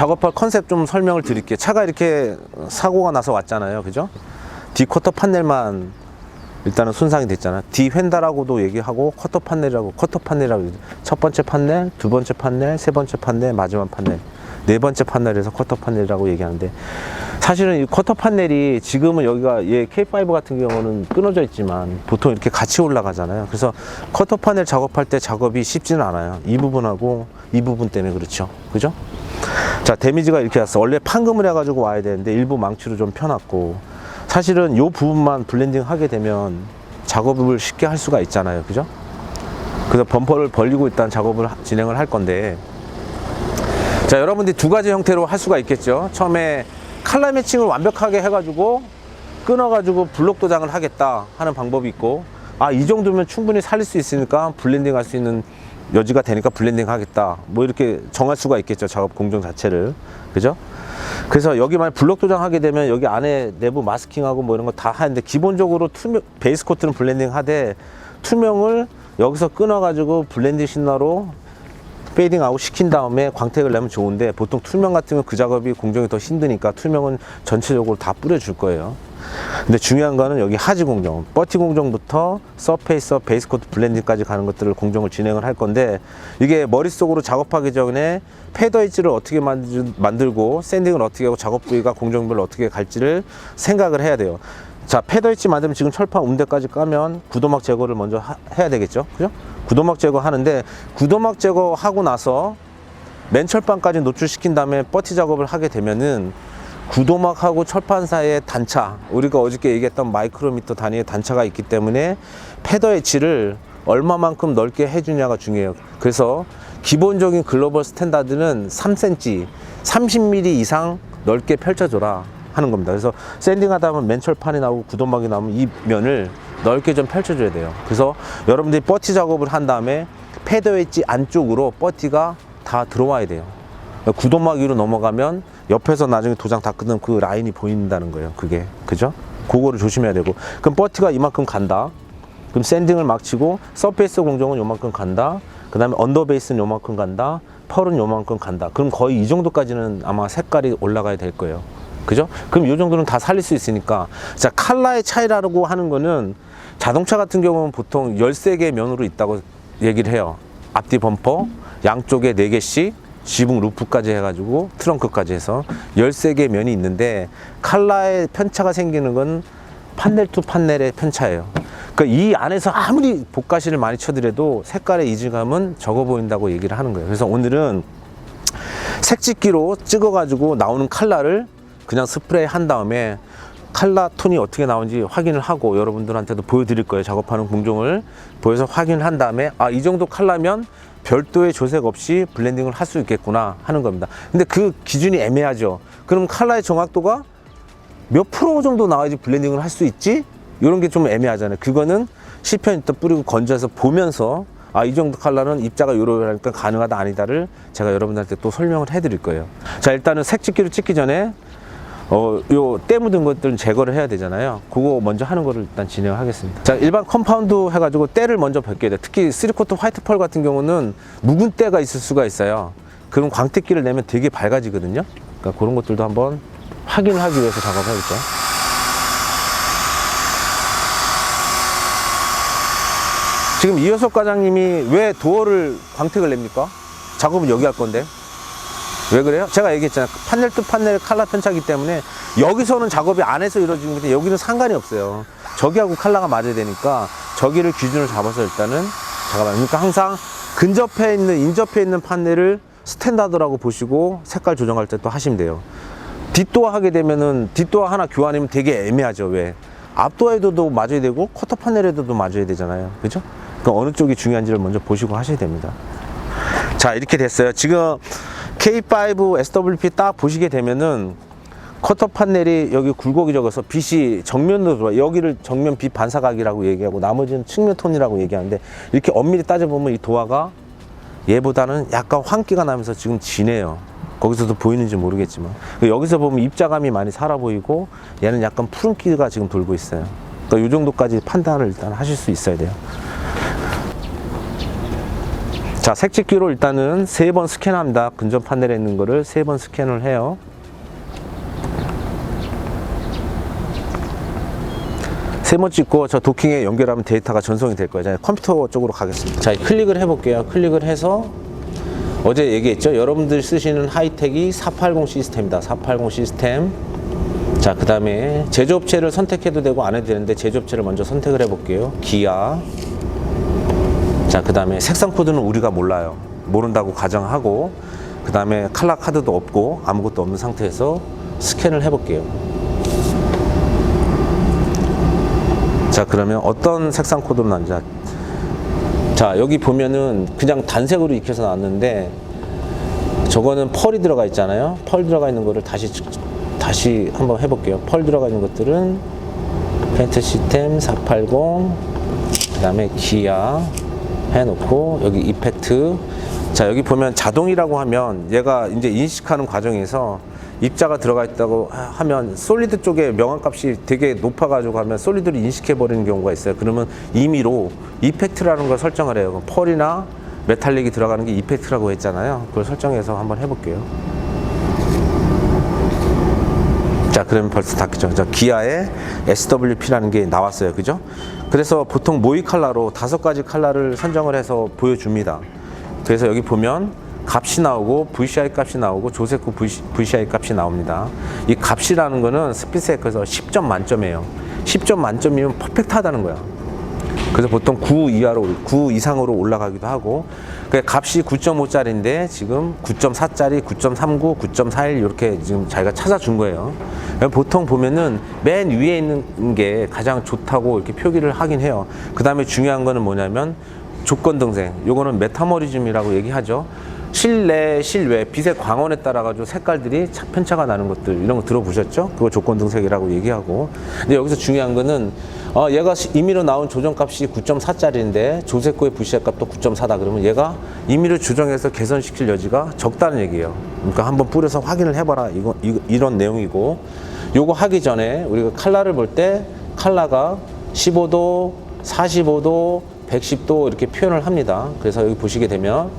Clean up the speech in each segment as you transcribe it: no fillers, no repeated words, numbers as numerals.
작업할 컨셉 좀 설명을 드릴게요. 차가 이렇게 사고가 나서 왔잖아요. 그죠? 뒤 쿼터 판넬만 일단은 손상이 됐잖아. 뒤 휀다라고도 얘기하고 쿼터 판넬이라고, 첫 번째 판넬, 두 번째 판넬, 세 번째 판넬, 마지막 판넬, 네 번째 판넬에서 쿼터 판넬이라고 얘기하는데, 사실은 이 쿼터 판넬이 지금은 여기가 얘 K5 같은 경우는 끊어져 있지만 보통 이렇게 같이 올라가잖아요. 그래서 쿼터 판넬 작업할 때 작업이 쉽지는 않아요. 이 부분하고 이 부분 때문에. 그렇죠, 그죠? 자, 데미지가 이렇게 왔어. 원래 판금을 해가지고 와야 되는데 일부 망치로 좀 펴놨고, 사실은 이 부분만 블렌딩 하게 되면 작업을 쉽게 할 수가 있잖아요. 그죠? 그래서 범퍼를 벌리고 일단 작업을 진행을 할 건데, 자, 여러분들이 두 가지 형태로 할 수가 있겠죠. 처음에 칼라 매칭을 완벽하게 해가지고 끊어가지고 블록 도장을 하겠다 하는 방법이 있고, 아, 이 정도면 충분히 살릴 수 있으니까 블렌딩 할 수 있는 여지가 되니까 블렌딩 하겠다, 뭐 이렇게 정할 수가 있겠죠. 작업 공정 자체를. 그죠? 그래서 여기만 블록 도장하게 되면 여기 안에 내부 마스킹하고 뭐 이런 거 다 하는데, 기본적으로 투명, 베이스 코트는 블렌딩 하되 투명을 여기서 끊어가지고 블렌딩 신나로 페이딩 아웃 시킨 다음에 광택을 내면 좋은데, 보통 투명 같은 건 그 작업이 공정이 더 힘드니까 투명은 전체적으로 다 뿌려줄 거예요. 근데 중요한 거는 여기 하지 공정, 버티 공정부터 서페이서, 베이스 코트 블렌딩까지 가는 것들을 공정을 진행을 할 건데, 이게 머릿속으로 작업하기 전에 패더 엣지를 어떻게 만들고 샌딩을 어떻게 하고 작업 부위가 공정별로 어떻게 갈지를 생각을 해야 돼요. 자, 패더 엣지 만들면 지금 철판 음대까지 까면 구도막 제거를 먼저 해야 되겠죠. 그죠? 구도막 제거하는데, 구도막 제거하고 나서 맨 철판까지 노출시킨 다음에 버티 작업을 하게 되면은 구도막하고 철판 사이에 단차, 우리가 어저께 얘기했던 마이크로미터 단위의 단차가 있기 때문에 패더 엣지를 얼마만큼 넓게 해주냐가 중요해요. 그래서 기본적인 글로벌 스탠다드는 3cm, 30mm 이상 넓게 펼쳐줘라 하는 겁니다. 그래서 샌딩 하다 보면 맨 철판이 나오고 구도막이 나오면 이 면을 넓게 좀 펼쳐줘야 돼요. 그래서 여러분들이 버티 작업을 한 다음에 패더 엣지 안쪽으로 버티가 다 들어와야 돼요. 구도막 위로 넘어가면 옆에서 나중에 도장 다 끊으면 그 라인이 보인다는 거예요. 그게, 그죠? 그거를 조심해야 되고, 그럼 버티가 이만큼 간다. 그럼 샌딩을 막 치고 서페이스 공정은 요만큼 간다. 그 다음에 언더베이스는 요만큼 간다. 펄은 요만큼 간다. 그럼 거의 이 정도까지는 아마 색깔이 올라가야 될 거예요. 그죠? 그럼 이 정도는 다 살릴 수 있으니까. 자, 칼라의 차이라고 하는 거는, 자동차 같은 경우는 보통 13개의 면으로 있다고 얘기를 해요. 앞뒤 범퍼 양쪽에 4개씩, 지붕 루프까지 해가지고 트렁크까지 해서 13개의 면이 있는데, 칼라의 편차가 생기는 건 판넬 투 판넬의 편차예요. 그러니까 이 안에서 아무리 복가시를 많이 쳐더라도 색깔의 이질감은 적어 보인다고 얘기를 하는 거예요. 그래서 오늘은 색짓기로 찍어가지고 나오는 칼라를 그냥 스프레이 한 다음에 칼라 톤이 어떻게 나오는지 확인을 하고 여러분들한테도 보여드릴 거예요. 작업하는 공정을 보여서 확인을 한 다음에, 아, 이 정도 칼라면 별도의 조색 없이 블렌딩을 할 수 있겠구나 하는 겁니다. 근데 그 기준이 애매하죠. 그럼 칼라의 정확도가 몇 프로 정도 나와야지 블렌딩을 할 수 있지? 이런 게 좀 애매하잖아요. 그거는 시편부터 뿌리고 건져서 보면서, 아, 이 정도 칼라는 입자가 요러니까 가능하다 아니다를 제가 여러분들한테 또 설명을 해드릴 거예요. 자, 일단은 색짓기로 찍기 전에 요 때 묻은 것들은 제거를 해야 되잖아요. 그거 먼저 하는 거를 일단 진행하겠습니다. 자, 일반 컴파운드 해가지고 때를 먼저 벗겨야 돼요. 특히 3코트 화이트 펄 같은 경우는 묵은 때가 있을 수가 있어요. 그럼 광택기를 내면 되게 밝아지거든요. 그러니까 그런 것들도 한번 확인을 하기 위해서 작업해야겠죠. 지금 이효석 과장님이 왜 도어를 광택을 냅니까? 작업은 여기 할 건데. 왜 그래요? 제가 얘기했잖아요. 판넬 투 판넬 칼라 편차이기 때문에 여기서는 작업이 안에서 이루어지는 건데 여기는 상관이 없어요. 저기하고 칼라가 맞아야 되니까 저기를 기준을 잡아서 일단은 작업합니다. 그러니까 항상 근접해 있는, 인접해 있는 판넬을 스탠다드라고 보시고 색깔 조정할 때 또 하시면 돼요. 뒷도어 하게 되면은 뒷도어 하나 교환이면 되게 애매하죠. 왜? 앞도어에도 맞아야 되고 쿼터 판넬에도 맞아야 되잖아요. 그죠? 그러니까 어느 쪽이 중요한지를 먼저 보시고 하셔야 됩니다. 자, 이렇게 됐어요. 지금 K5 SWP 딱 보시게 되면은 커터 판넬이 여기 굴곡이 적어서 빛이 정면으로 들어와요. 여기를 정면 빛 반사각이라고 얘기하고 나머지는 측면 톤이라고 얘기하는데, 이렇게 엄밀히 따져보면 이 도화가 얘보다는 약간 환기가 나면서 지금 진해요. 거기서도 보이는지 모르겠지만 여기서 보면 입자감이 많이 살아 보이고, 얘는 약간 푸른기가 지금 돌고 있어요. 그러니까 이 정도까지 판단을 일단 하실 수 있어야 돼요. 자, 자, 색찍기로 일단은 3번 스캔합니다. 근접 판넬에 있는 거를 3번 스캔을 해요. 세 번 찍고 저 도킹에 연결하면 데이터가 전송이 될 거예요. 컴퓨터 쪽으로 가겠습니다. 자, 클릭을 해볼게요. 클릭을 해서 어제 얘기했죠. 여러분들 쓰시는 하이텍이 480 시스템이다. 480 시스템. 자, 그 다음에 제조업체를 선택해도 되고 안 해도 되는데 제조업체를 먼저 선택을 해볼게요. 기아. 자, 그 다음에 색상 코드는 우리가 몰라요. 모른다고 가정하고, 그 다음에 칼라 카드도 없고 아무것도 없는 상태에서 스캔을 해볼게요. 자, 그러면 어떤 색상 코드로 나는지. 자, 여기 보면은 그냥 단색으로 익혀서 나왔는데 저거는 펄이 들어가 있잖아요. 펄 들어가 있는 거를 다시 한번 해볼게요. 펄 들어가 있는 것들은 펜트 시스템 480, 그 다음에 기아 해놓고 여기 이펙트. 자, 여기 보면 자동이라고 하면 얘가 이제 인식하는 과정에서 입자가 들어가 있다고 하면 솔리드 쪽에 명암값이 되게 높아가지고 하면 솔리드를 인식해 버리는 경우가 있어요. 그러면 임의로 이펙트라는 걸 설정을 해요. 펄이나 메탈릭이 들어가는 게 이펙트라고 했잖아요. 그걸 설정해서 한번 해볼게요. 자, 그러면 벌써 닫겠죠. 자, 기아의 SWP라는 게 나왔어요. 그죠? 그래서 보통 모의 컬러로 5가지 컬러를 선정을 해서 보여줍니다. 그래서 여기 보면 값이 나오고 VCI 값이 나오고 조세코 VCI 값이 나옵니다. 이 값이라는 거는 스피스에커에서 10점 만점이에요. 10점 만점이면 퍼펙트하다는 거야. 그래서 보통 9 이상으로 올라가기도 하고, 그 값이 9.5짜리인데 지금 9.4짜리, 9.39, 9.41 이렇게 지금 자기가 찾아준 거예요. 보통 보면은 맨 위에 있는 게 가장 좋다고 이렇게 표기를 하긴 해요. 그 다음에 중요한 거는 뭐냐면 조건 등색. 요거는 메타모리즘이라고 얘기하죠. 실내, 실외, 빛의 광원에 따라 가지고 색깔들이 편차가 나는 것들, 이런 거 들어보셨죠? 그거 조건 등색이라고 얘기하고. 근데 여기서 중요한 거는 얘가 임의로 나온 조정값이 9.4짜리인데 조세코의 VCI 값도 9.4다 그러면 얘가 임의로 조정해서 개선시킬 여지가 적다는 얘기예요. 그러니까 한번 뿌려서 확인을 해봐라, 이런 내용이고. 요거 하기 전에 우리가 칼라를 볼 때 칼라가 15도, 45도, 110도 이렇게 표현을 합니다. 그래서 여기 보시게 되면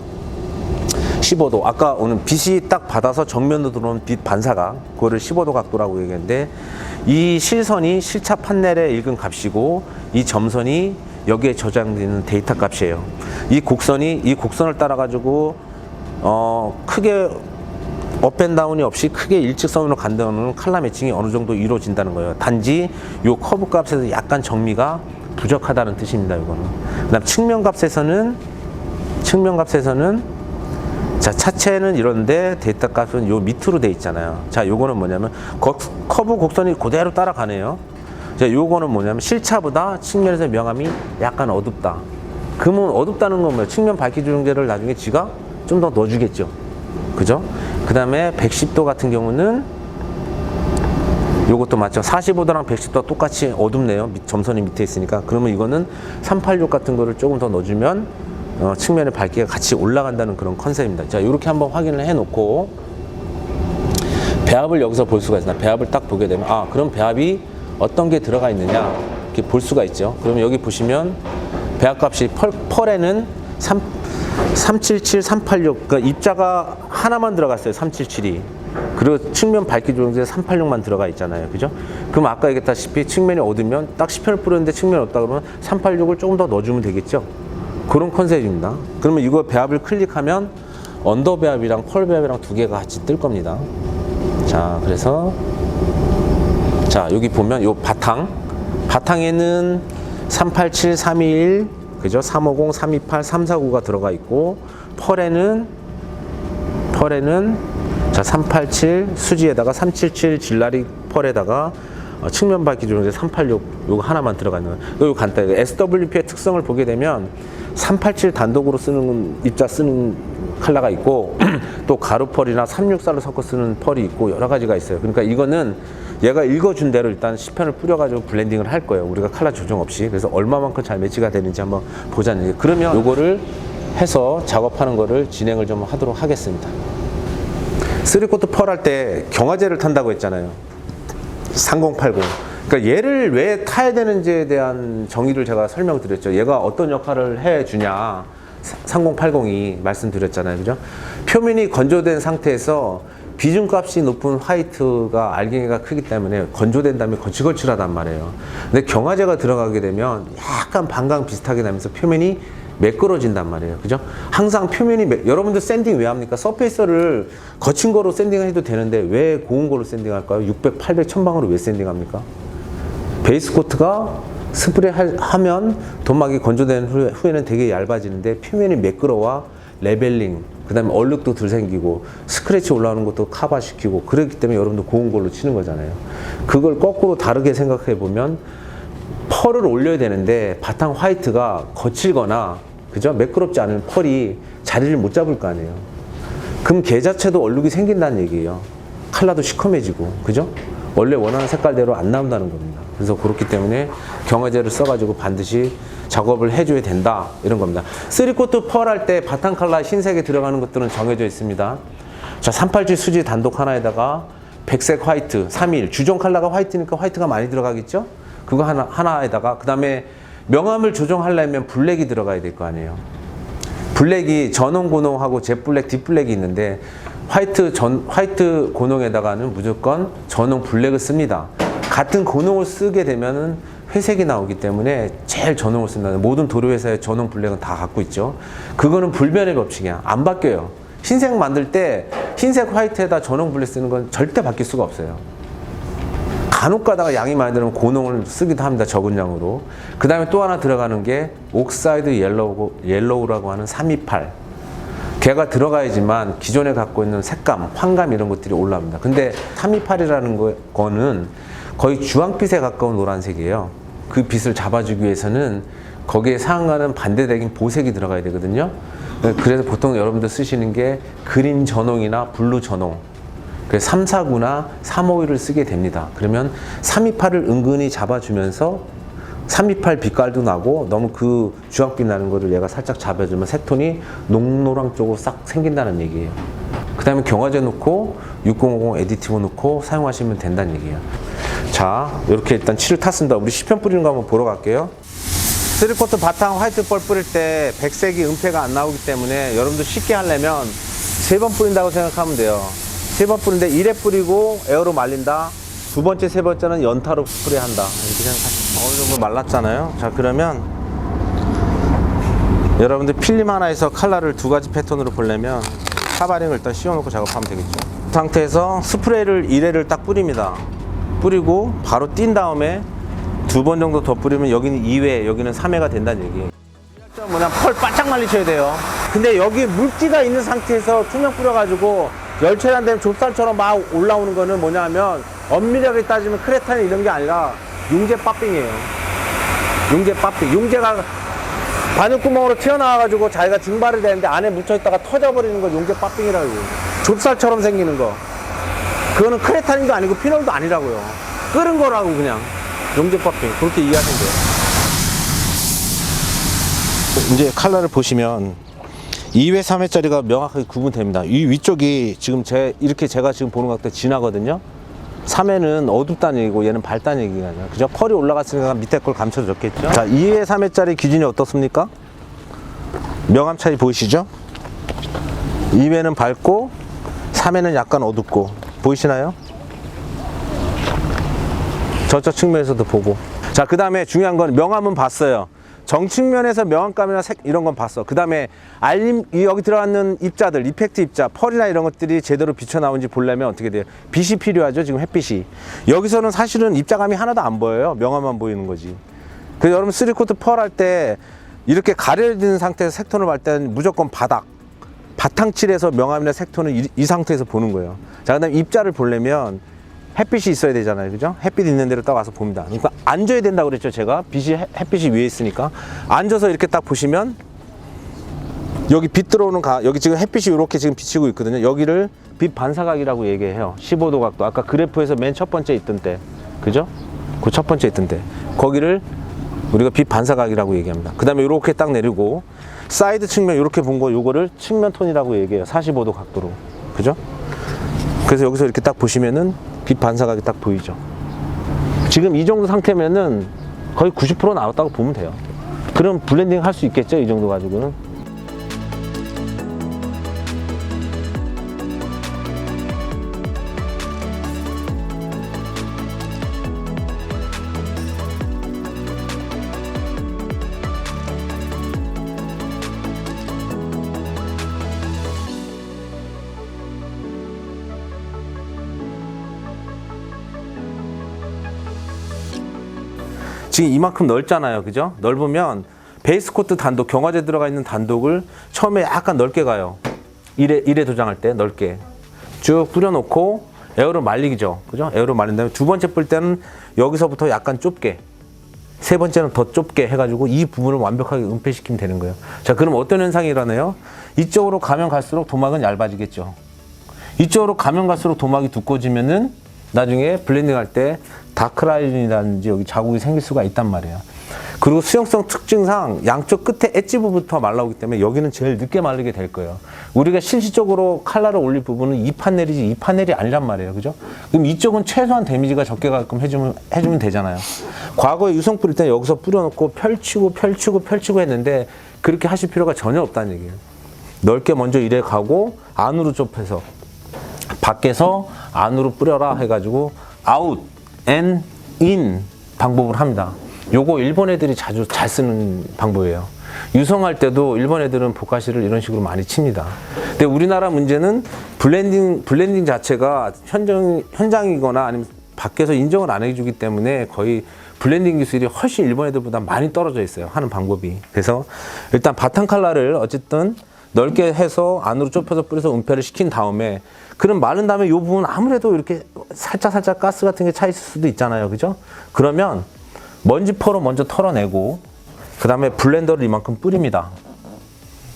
15도, 아까 오늘 빛이 딱 받아서 정면으로 들어오는 빛 반사각, 그거를 15도 각도라고 얘기했는데, 이 실선이 실차 판넬에 읽은 값이고 이 점선이 여기에 저장되는 데이터 값이에요. 이 곡선을 따라 가지고 크게 업앤다운이 없이 크게 일직선으로 간다는 칼라 매칭이 어느 정도 이루어진다는 거예요. 단지 이 커브 값에서 약간 정미가 부족하다는 뜻입니다. 이거는. 그다음 측면값에서는 자, 차체는 이런데 데이터 값은 요 밑으로 돼 있잖아요. 자, 요거는 뭐냐면 커브 곡선이 그대로 따라가네요. 자, 요거는 뭐냐면 실차보다 측면에서 명암이 약간 어둡다. 그러면 어둡다는 건 뭐예요? 측면 밝기 조정제를 나중에 지가 좀 더 넣어주겠죠. 그죠? 그 다음에 110도 같은 경우는 요것도 맞죠. 45도랑 110도 똑같이 어둡네요. 점선이 밑에 있으니까. 그러면 이거는 386 같은 거를 조금 더 넣어주면 측면의 밝기가 같이 올라간다는 그런 컨셉입니다. 자, 이렇게 한번 확인을 해놓고 배합을 여기서 볼 수가 있습니다. 배합을 딱 보게 되면 그럼 배합이 어떤 게 들어가 있느냐 이렇게 볼 수가 있죠. 그러면 여기 보시면 배합값이 펄에는 377, 386, 그러니까 입자가 하나만 들어갔어요. 377이. 그리고 측면 밝기 조정제 386만 들어가 있잖아요. 그죠? 그럼 아까 얘기했다시피 측면이 어두면 딱 10편을 뿌렸는데 측면이 없다 그러면 386을 조금 더 넣어주면 되겠죠. 그런 컨셉입니다. 그러면 이거 배합을 클릭하면 언더 배합이랑 펄 배합이랑 두 개가 같이 뜰 겁니다. 자, 그래서 자, 여기 보면 요 바탕에는 387, 321, 그죠? 350, 328, 349가 들어가 있고, 펄에는 자, 387 수지에다가 377 질라리 펄에다가 측면 밝기 조정제 386 요거 하나만 들어가 있는 거예요. 이거 간단해요. SWP의 특성을 보게 되면 387 단독으로 쓰는 입자 쓰는 컬러가 있고 또 가루펄이나 364를 섞어 쓰는 펄이 있고 여러 가지가 있어요. 그러니까 이거는 얘가 읽어준 대로 일단 10편을 뿌려가지고 블렌딩을 할 거예요. 우리가 컬러 조정 없이. 그래서 얼마만큼 잘 매치가 되는지 한번 보자는 얘기예요. 그러면 요거를 해서 작업하는 거를 진행을 좀 하도록 하겠습니다. 3코트 펄 할 때 경화제를 탄다고 했잖아요. 3080. 그러니까 얘를 왜 타야 되는지에 대한 정의를 제가 설명드렸죠. 얘가 어떤 역할을 해주냐. 3080이 말씀드렸잖아요. 그죠? 표면이 건조된 상태에서 비중값이 높은 화이트가 알갱이가 크기 때문에 건조된 다음에 거칠거칠하단 말이에요. 근데 경화제가 들어가게 되면 약간 반강 비슷하게 나면서 표면이 매끄러진단 말이에요. 그죠? 항상 표면이 여러분들 샌딩 왜 합니까? 서페이서를 거친 거로 샌딩을 해도 되는데 왜 고운 거로 샌딩할까요? 600, 800, 1000방으로 왜 샌딩합니까? 베이스 코트가 스프레이 하면 도막이 건조된 후에는 되게 얇아지는데 표면이 매끄러워 레벨링, 그 다음에 얼룩도 덜 생기고 스크래치 올라오는 것도 커버시키고 그렇기 때문에 여러분들 고운 걸로 치는 거잖아요. 그걸 거꾸로 다르게 생각해 보면 펄을 올려야 되는데 바탕 화이트가 거칠거나 그죠? 매끄럽지 않은 펄이 자리를 못 잡을 거 아니에요. 그럼 걔 자체도 얼룩이 생긴다는 얘기예요. 컬러도 시커매지고 그죠? 원래 원하는 색깔대로 안 나온다는 겁니다. 그래서 그렇기 때문에 경화제를 써가지고 반드시 작업을 해줘야 된다 이런 겁니다. 3코트 펄 할 때 바탕 컬러 흰색에 들어가는 것들은 정해져 있습니다. 자, 387 수지 단독 하나에다가 백색 화이트 321 주종 컬러가 화이트니까 화이트가 많이 들어가겠죠? 그거 하나에다가 그 다음에 명암을 조정하려면 블랙이 들어가야 될 거 아니에요. 블랙이 전홍 고농하고 젯블랙 딥블랙이 있는데 화이트 고농에다가는 무조건 전홍 블랙을 씁니다. 같은 고농을 쓰게 되면은 회색이 나오기 때문에 제일 전홍을 쓴다. 모든 도료회사의 전홍 블랙은 다 갖고 있죠. 그거는 불변의 법칙이야. 안 바뀌어요. 흰색 만들 때 흰색 화이트에다 전홍 블랙 쓰는 건 절대 바뀔 수가 없어요. 간혹 가다가 양이 많이 들으면 고농을 쓰기도 합니다. 적은 양으로. 그 다음에 또 하나 들어가는 게 옥사이드 옐로우라고 하는 328. 걔가 들어가야지만 기존에 갖고 있는 색감, 황감 이런 것들이 올라옵니다. 근데 328이라는 거는 거의 주황빛에 가까운 노란색이에요. 그 빛을 잡아주기 위해서는 거기에 상응하는 반대되긴 보색이 들어가야 되거든요. 그래서 보통 여러분들 쓰시는 게 그린 전홍이나 블루 전홍, 349나 351을 쓰게 됩니다. 그러면 328을 은근히 잡아주면서 328 빛깔도 나고 너무 그 주황빛 나는 거를 얘가 살짝 잡아주면 색톤이 녹노랑 쪽으로 싹 생긴다는 얘기예요. 그 다음에 경화제 넣고 6050 에디티브 넣고 사용하시면 된다는 얘기예요. 자, 이렇게 일단 칠을 탔습니다. 우리 시편 뿌리는 거 한번 보러 갈게요. 3코트 바탕 화이트 펄 뿌릴 때 백색이 은폐가 안 나오기 때문에 여러분들 쉽게 하려면 3번 뿌린다고 생각하면 돼요. 3번 뿌리는데 1회 뿌리고 에어로 말린다. 두 번째, 세 번째는 연타로 스프레이 한다. 이렇게 생각하시면 어느 정도 말랐잖아요. 자, 그러면 여러분들 필름 하나에서 컬러를 두 가지 패턴으로 보려면 카바링을 일단 씌워놓고 작업하면 되겠죠. 그 상태에서 스프레이를 1회를 딱 뿌립니다. 뿌리고 바로 띈 다음에 두 번 정도 더 뿌리면 여기는 2회, 여기는 3회가 된다는 얘기예요. 뭐냐, 펄 바짝 말리셔야 돼요. 근데 여기 물기가 있는 상태에서 투명 뿌려가지고 열처리 안 되면 좁쌀처럼 막 올라오는 거는 뭐냐면 엄밀하게 따지면 크레탄이 이런 게 아니라 융제 빠빙이에요. 융제 빠빙. 융제가 바늘구멍으로 튀어나와가지고 자기가 증발이 되는데 안에 묻혀있다가 터져버리는 걸 융제 빠빙이라고 해요. 좁쌀처럼 생기는 거. 그거는 크레탄인도 아니고 피놀도 아니라고요. 끓은 거라고 그냥. 융제 빠빙. 그렇게 이해하시면 돼요. 이제 컬러를 보시면 2회, 3회짜리가 명확하게 구분됩니다. 이 위쪽이 지금 이렇게 제가 지금 보는 것 같아 진하거든요. 3회는 어둡다는 얘기고 얘는 밝다는 얘기가 아니라 그죠? 펄이 올라갔으니까 밑에 걸 감춰줬겠죠. 자, 2회, 3회짜리 기준이 어떻습니까? 명암 차이 보이시죠? 2회는 밝고 3회는 약간 어둡고 보이시나요? 저쪽 측면에서도 보고. 자, 그 다음에 중요한 건 명암은 봤어요. 정측면에서 명암감이나 색 이런 건 봤어. 그 다음에 여기 들어가는 입자들, 이펙트 입자, 펄이나 이런 것들이 제대로 비쳐 나오는지 보려면 어떻게 돼요? 빛이 필요하죠. 지금 햇빛이. 여기서는 사실은 입자감이 하나도 안 보여요. 명암만 보이는 거지. 그래서 여러분 3코트 펄 할 때 이렇게 가려진 상태에서 색톤을 볼 때는 무조건 바탕칠에서 명암이나 색톤을 이 상태에서 보는 거예요. 자, 그 다음에 입자를 보려면 햇빛이 있어야 되잖아요. 그죠? 햇빛 있는 데로 딱 와서 봅니다. 그러니까 앉아야 된다고 그랬죠. 제가 햇빛이 위에 있으니까 앉아서 이렇게 딱 보시면 여기 빛 들어오는 여기 지금 햇빛이 이렇게 지금 비치고 있거든요. 여기를 빛 반사각이라고 얘기해요. 15도 각도. 아까 그래프에서 맨 첫 번째 있던 때. 그죠? 그 첫 번째 있던 때. 거기를 우리가 빛 반사각이라고 얘기합니다. 그 다음에 이렇게 딱 내리고 사이드 측면 이렇게 본 거 요거를 측면 톤이라고 얘기해요. 45도 각도로. 그죠? 그래서 여기서 이렇게 딱 보시면은 빛 반사각이 딱 보이죠. 지금 이 정도 상태면은 거의 90% 나왔다고 보면 돼요. 그럼 블렌딩 할 수 있겠죠, 이 정도 가지고는. 지금 이만큼 넓잖아요. 그죠? 넓으면 베이스 코트 단독, 경화제 들어가 있는 단독을 처음에 약간 넓게 가요. 1회 도장할 때 넓게 쭉 뿌려놓고 에어로 말리기죠. 그죠? 에어로 말린 다음에 두 번째 뿔 때는 여기서부터 약간 좁게, 세 번째는 더 좁게 해가지고 이 부분을 완벽하게 은폐시키면 되는 거예요. 자, 그럼 어떤 현상이 일어나요? 이쪽으로 가면 갈수록 도막은 얇아지겠죠. 이쪽으로 가면 갈수록 도막이 두꺼워지면은 나중에 블렌딩 할 때 다크라인이라든지 여기 자국이 생길 수가 있단 말이에요. 그리고 수용성 특징상 양쪽 끝에 엣지 부분부터 말라오기 때문에 여기는 제일 늦게 마르게 될 거예요. 우리가 실질적으로 칼라를 올릴 부분은 이 판넬이지 이 판넬이 아니란 말이에요. 그죠? 그럼 이쪽은 최소한 데미지가 적게 가끔 해주면 되잖아요. 과거에 유성 뿌릴 때 여기서 뿌려놓고 펼치고 했는데 그렇게 하실 필요가 전혀 없다는 얘기예요. 넓게 먼저 이래 가고 안으로 좁혀서 밖에서 안으로 뿌려라 해가지고 아웃 앤 인 방법을 합니다. 요거 일본 애들이 자주 잘 쓰는 방법이에요. 유성할 때도 일본 애들은 보카시를 이런 식으로 많이 칩니다. 근데 우리나라 문제는 블렌딩 자체가 현장이거나 아니면 밖에서 인정을 안 해주기 때문에 거의 블렌딩 기술이 훨씬 일본 애들보다 많이 떨어져 있어요. 하는 방법이. 그래서 일단 바탕 칼라를 어쨌든 넓게 해서 안으로 좁혀서 뿌려서 은폐를 시킨 다음에 그럼 마른 다음에 이 부분 아무래도 이렇게 살짝 가스 같은 게 차 있을 수도 있잖아요. 그죠? 그러면 먼지 퍼로 먼저 털어내고 그 다음에 블렌더를 이만큼 뿌립니다.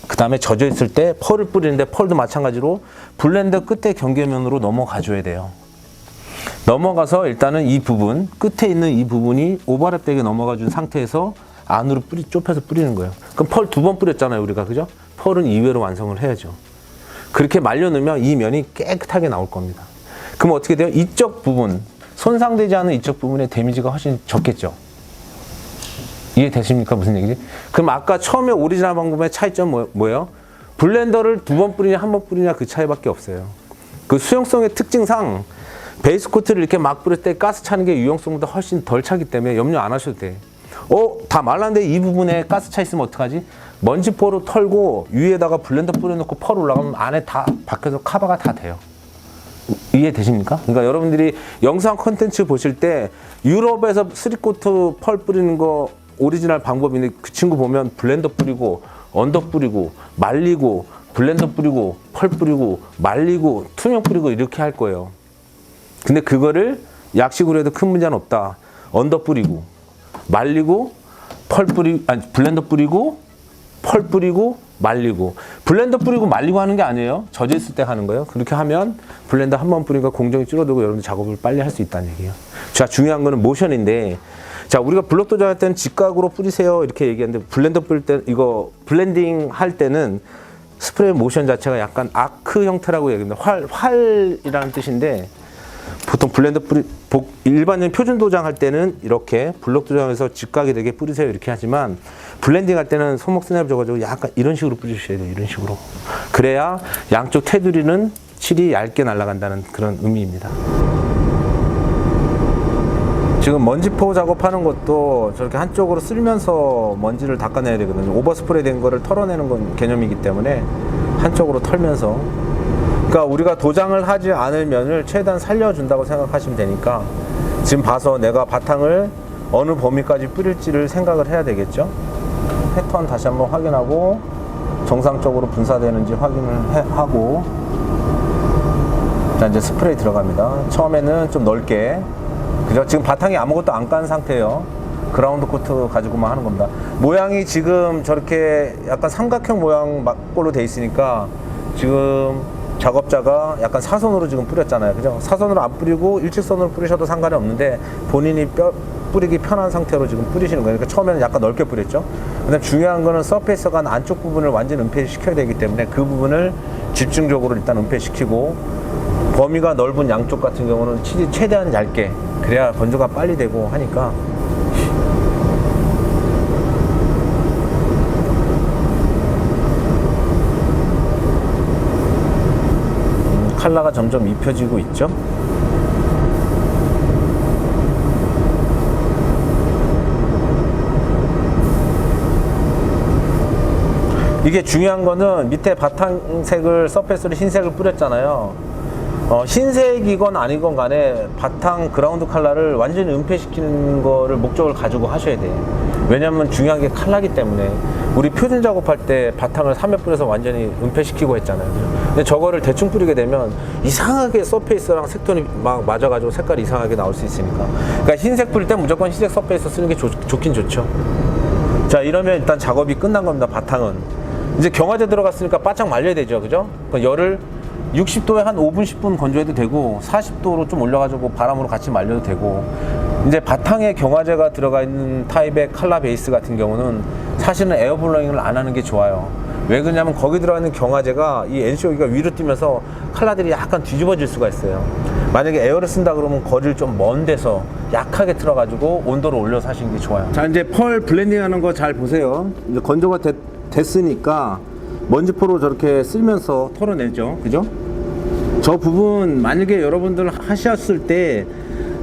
그 다음에 젖어 있을 때 펄을 뿌리는데 펄도 마찬가지로 블렌더 끝에 경계면으로 넘어가 줘야 돼요. 넘어가서 일단은 이 부분 끝에 있는 이 부분이 오버랩되게 넘어가 준 상태에서 안으로 좁혀서 뿌리는 거예요. 그럼 펄 2번 뿌렸잖아요, 우리가. 그죠? 펄은 2회로 완성을 해야죠. 그렇게 말려 놓으면 이 면이 깨끗하게 나올 겁니다. 그럼 어떻게 돼요? 이쪽 부분, 손상되지 않은 이쪽 부분에 데미지가 훨씬 적겠죠. 이해되십니까? 무슨 얘기지? 그럼 아까 처음에 오리지널 방법의 차이점 뭐예요? 블렌더를 2번 뿌리냐 1번 뿌리냐 그 차이밖에 없어요. 그 수용성의 특징상 베이스 코트를 이렇게 막 뿌릴 때 가스 차는 게 유용성보다 훨씬 덜 차기 때문에 염려 안 하셔도 돼. 다 말랐는데 이 부분에 가스 차 있으면 어떡하지? 먼지 포로 털고 위에다가 블렌더 뿌려놓고 펄 올라가면 안에 다 밖에서 카바가 다 돼요. 이해되십니까? 그러니까 여러분들이 영상 콘텐츠 보실 때 유럽에서 3코트 펄 뿌리는 거 오리지널 방법인데 그 친구 보면 블렌더 뿌리고 언더 뿌리고 말리고 블렌더 뿌리고 펄 뿌리고 말리고 투명 뿌리고 이렇게 할 거예요. 근데 그거를 약식으로 해도 큰 문제는 없다. 언더 뿌리고 말리고 블렌더 뿌리고 펄 뿌리고 말리고 블렌더 뿌리고 말리고 하는 게 아니에요. 젖어 있을 때 하는 거예요. 그렇게 하면 블렌더 한 번 뿌리니까 공정이 줄어들고 여러분들 작업을 빨리 할 수 있다는 얘기예요. 자, 중요한 거는 모션인데, 자, 우리가 블럭 도장할 때는 직각으로 뿌리세요 이렇게 얘기하는데 블렌더 뿌릴 때 이거 블렌딩 할 때는 스프레이 모션 자체가 약간 아크 형태라고 얘기합니다. 활이라는 뜻인데 보통 블렌더 일반적인 표준 도장할 때는 이렇게 블럭 도장에서 직각이 되게 뿌리세요 이렇게 하지만 블렌딩 할 때는 손목 스냅을 줘가지고 약간 이런 식으로 뿌리셔야 돼요. 이런 식으로. 그래야 양쪽 테두리는 칠이 얇게 날아간다는 그런 의미입니다. 지금 먼지포 작업하는 것도 저렇게 한쪽으로 쓸면서 먼지를 닦아내야 되거든요. 오버스프레이 된 거를 털어내는 건 개념이기 때문에 한쪽으로 털면서, 그러니까 우리가 도장을 하지 않을 면을 최대한 살려준다고 생각하시면 되니까 지금 봐서 내가 바탕을 어느 범위까지 뿌릴지를 생각을 해야 되겠죠. 패턴 다시 한번 확인하고 정상적으로 분사되는지 확인을 하고, 자, 이제 스프레이 들어갑니다. 처음에는 좀 넓게, 그죠? 지금 바탕이 아무것도 안 깐 상태예요. 그라운드 코트 가지고만 하는 겁니다. 모양이 지금 저렇게 약간 삼각형 모양 걸로 돼 있으니까 지금 작업자가 약간 사선으로 지금 뿌렸잖아요. 그죠? 사선으로 안 뿌리고 일직선으로 뿌리셔도 상관이 없는데 본인이 뿌리기 편한 상태로 지금 뿌리시는 거예요. 그러니까 처음에는 약간 넓게 뿌렸죠. 근데 중요한 거는 서페이스가 안쪽 부분을 완전 은폐시켜야 되기 때문에 그 부분을 집중적으로 일단 은폐시키고, 범위가 넓은 양쪽 같은 경우는 칠이 최대한 얇게, 그래야 건조가 빨리 되고 하니까. 컬러가 점점 입혀지고 있죠. 이게 중요한 거는 밑에 바탕색을 서페이스로 흰색을 뿌렸잖아요. 흰색이건 아니건 간에 바탕 그라운드 컬러를 완전히 은폐시키는 거를 목적을 가지고 하셔야 돼요. 왜냐면 중요한 게 컬러기 때문에. 우리 표준 작업할 때 바탕을 3회 뿌려서 완전히 은폐시키고 했잖아요. 근데 저거를 대충 뿌리게 되면 이상하게 서페이스랑 색톤이 막 맞아가지고 색깔이 이상하게 나올 수 있으니까. 그러니까 흰색 뿌릴 때 무조건 흰색 서페이스 쓰는 게 좋긴 좋죠. 자, 이러면 일단 작업이 끝난 겁니다. 바탕은 이제 경화제 들어갔으니까 바짝 말려야 되죠, 그죠? 그러니까 열을 60도에 한 5분 10분 건조해도 되고 40도로 좀 올려가지고 바람으로 같이 말려도 되고. 이제 바탕에 경화제가 들어가 있는 타입의 칼라 베이스 같은 경우는 사실은 에어블로잉을 안 하는 게 좋아요. 왜 그러냐면 거기 들어가 있는 경화제가 이 NCO기가 위로 뛰면서 칼라들이 약간 뒤집어질 수가 있어요. 만약에 에어를 쓴다 그러면 거리를 좀 먼 데서 약하게 틀어가지고 온도를 올려서 하시는 게 좋아요. 자, 이제 펄 블렌딩 하는 거 잘 보세요. 이제 건조가 됐으니까 먼지포로 저렇게 쓸면서 털어내죠, 그죠? 저 부분 만약에 여러분들 하셨을 때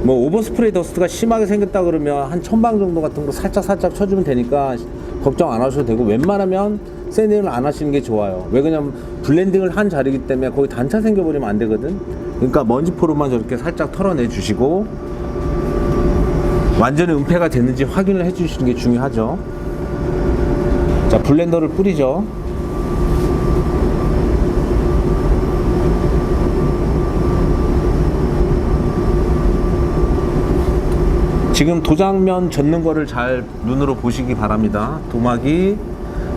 뭐 오버스프레이 더스트가 심하게 생겼다 그러면 한 1000방 정도 같은 거 살짝 쳐주면 되니까 걱정 안 하셔도 되고, 웬만하면 샌딩을 안 하시는 게 좋아요. 왜 그러냐면 블렌딩을 한 자리이기 때문에 거기 단차 생겨버리면 안 되거든. 그러니까 먼지포로만 저렇게 살짝 털어내 주시고 완전히 은폐가 됐는지 확인을 해 주시는 게 중요하죠. 자, 블렌더를 뿌리죠. 지금 도장면 젖는 거를 잘 눈으로 보시기 바랍니다. 도막이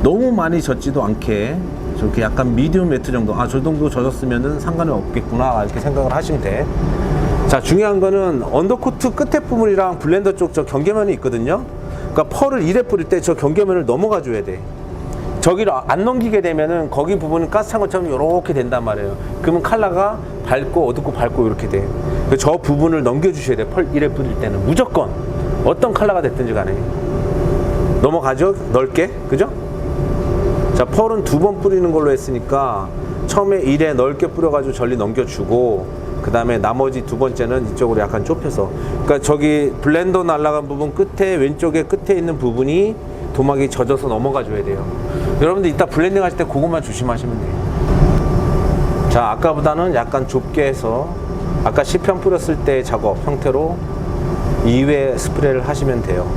너무 많이 젖지도 않게 저렇게 약간 미디움 매트 정도, 저 정도 젖었으면은 상관이 없겠구나 이렇게 생각을 하시면 돼. 자, 중요한 거는 언더코트 끝에 부분이랑 블렌더 쪽 저 경계면이 있거든요. 그러니까 펄을 1회 뿌릴 때 저 경계면을 넘어가 줘야 돼. 저기를 안 넘기게 되면은 거기 부분은 가스찬 것처럼 이렇게 된단 말이에요. 그러면 컬러가 밝고 어둡고 밝고 이렇게 돼. 저 부분을 넘겨 주셔야 돼. 펄 1회 뿌릴 때는 무조건 어떤 컬러가 됐든지 간에 넘어가죠, 넓게, 그죠? 자, 펄은 2번 뿌리는 걸로 했으니까 처음에 1회 넓게 뿌려가지고 전리 넘겨주고, 그 다음에 나머지 두 번째는 이쪽으로 약간 좁혀서, 그러니까 저기 블렌더 날아간 부분 끝에, 왼쪽에 끝에 있는 부분이 도막이 젖어서 넘어가 줘야 돼요. 여러분들 이따 블렌딩 하실 때 그것만 조심하시면 돼요. 자, 아까보다는 약간 좁게 해서 아까 C편 뿌렸을 때 작업 형태로 2회 스프레이를 하시면 돼요.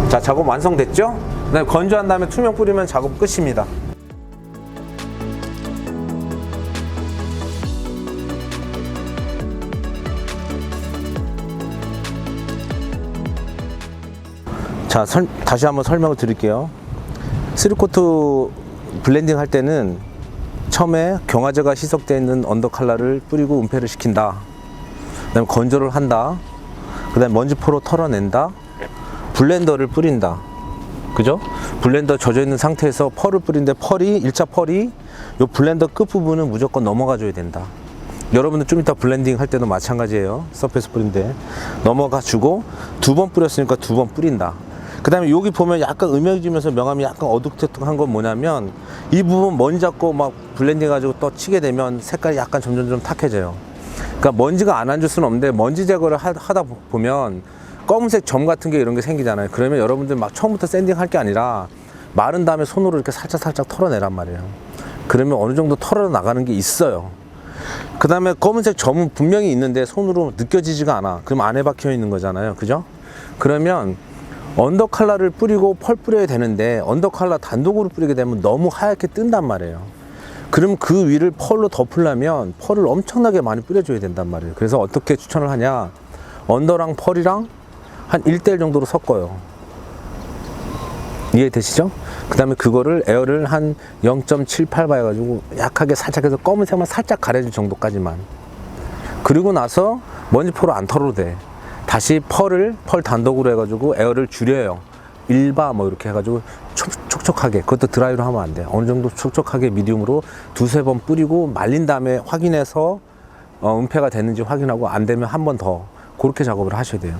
자, 작업 완성됐죠? 그다음에 건조한 다음에 투명 뿌리면 작업 끝입니다. 자, 다시 한번 설명을 드릴게요. 3코트 블렌딩 할 때는 처음에 경화제가 희석되어 있는 언더 컬러를 뿌리고 은폐를 시킨다. 그 다음에 건조를 한다. 그 다음에 먼지포로 털어낸다. 블렌더를 뿌린다. 그죠? 블렌더 젖어 있는 상태에서 펄을 뿌리는데 펄이 1차 펄이 요 블렌더 끝부분은 무조건 넘어가 줘야 된다. 여러분들 좀 이따 블렌딩 할 때도 마찬가지예요. 서페이스 뿌린데 넘어가 주고 2번 뿌렸으니까 2번 뿌린다. 그 다음에 여기 보면 약간 음영지면서 명암이 약간 어둑툭툭한 건 뭐냐면 이 부분 먼지 잡고 막 블렌딩 해가지고 또 치게 되면 색깔이 약간 점점 탁해져요. 그러니까 먼지가 안 앉을 수는 없는데 먼지 제거를 하다 보면 검은색 점 같은 게 이런 게 생기잖아요. 그러면 여러분들 막 처음부터 샌딩 할 게 아니라 마른 다음에 손으로 이렇게 살짝 털어내란 말이에요. 그러면 어느 정도 털어 나가는 게 있어요. 그 다음에 검은색 점은 분명히 있는데 손으로 느껴지지가 않아. 그럼 안에 박혀 있는 거잖아요. 그죠? 그러면 언더 컬러를 뿌리고 펄 뿌려야 되는데 언더 컬러 단독으로 뿌리게 되면 너무 하얗게 뜬단 말이에요. 그럼 그 위를 펄로 덮으려면 펄을 엄청나게 많이 뿌려줘야 된단 말이에요. 그래서 어떻게 추천을 하냐, 언더랑 펄이랑 한 1대1 정도로 섞어요. 이해되시죠? 그 다음에 그거를 에어를 한 0.78바 해가지고 약하게 살짝 해서 검은색만 살짝 가려줄 정도까지만. 그리고 나서 먼지포로 안 털어도 돼. 다시 펄 단독으로 해가지고 에어를 줄여요. 1바 뭐 이렇게 해가지고 촉촉하게, 그것도 드라이로 하면 안 돼. 어느 정도 촉촉하게 미디움으로 2-3번 뿌리고 말린 다음에 확인해서 은폐가 됐는지 확인하고 안 되면 한 번 더 그렇게 작업을 하셔야 돼요.